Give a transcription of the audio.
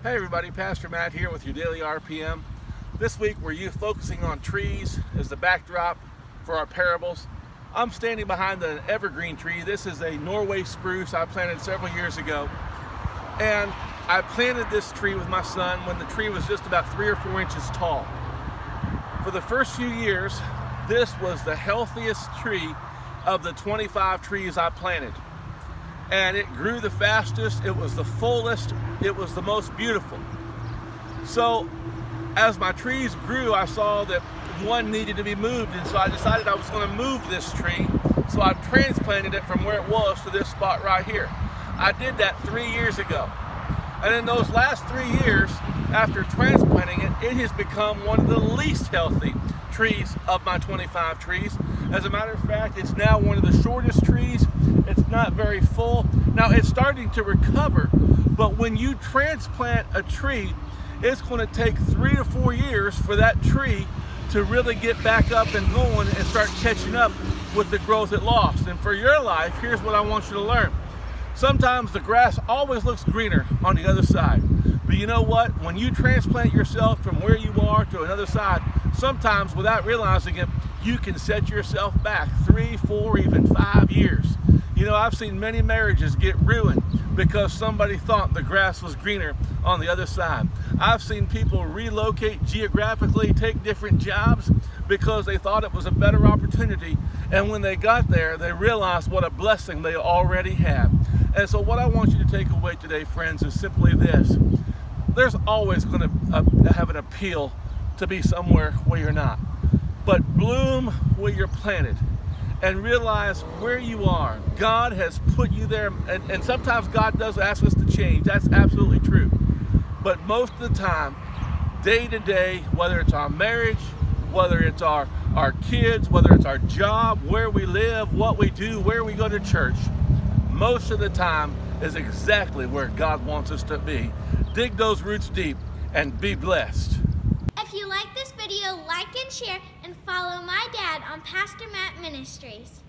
Hey everybody, Pastor Matt here with your daily RPM. This week we're focusing on trees as the backdrop for our parables. I'm standing behind an evergreen tree. This is a Norway spruce I planted several years ago. And I planted this tree with my son when the tree was just about 3 or 4 inches tall. For the first few years, this was the healthiest tree of the 25 trees I planted. And it grew the fastest, it was the fullest, it was the most beautiful. So as my trees grew, I saw that one needed to be moved, and so I decided I was going to move this tree. So I transplanted it from where it was to this spot right here. I did that 3 years ago. And in those last 3 years, after transplanting it, it has become one of the least healthy trees of my 25 trees. As a matter of fact, it's now one of the shortest trees. It's not very full. Now it's starting to recover, but when you transplant a tree, it's going to take 3 to 4 years for that tree to really get back up and going and start catching up with the growth it lost. And for your life, here's what I want you to learn. Sometimes the grass always looks greener on the other side. But you know what? When you transplant yourself from where you are to another side, sometimes without realizing it, you can set yourself back 3, 4, even 5 years. You know, I've seen many marriages get ruined because somebody thought the grass was greener on the other side. I've seen people relocate geographically, take different jobs because they thought it was a better opportunity. And when they got there, they realized what a blessing they already had. And so what I want you to take away today, friends, is simply this. There's always going to have an appeal to be somewhere where you're not. But bloom where you're planted and realize where you are. God has put you there, and sometimes God does ask us to change. That's absolutely true. But most of the time, day to day, whether it's our marriage, whether it's our kids, whether it's our job, where we live, what we do, where we go to church, most of the time is exactly where God wants us to be. Dig those roots deep and be blessed. If you like this video, like and share, and follow my dad on Pastor Matt Ministries.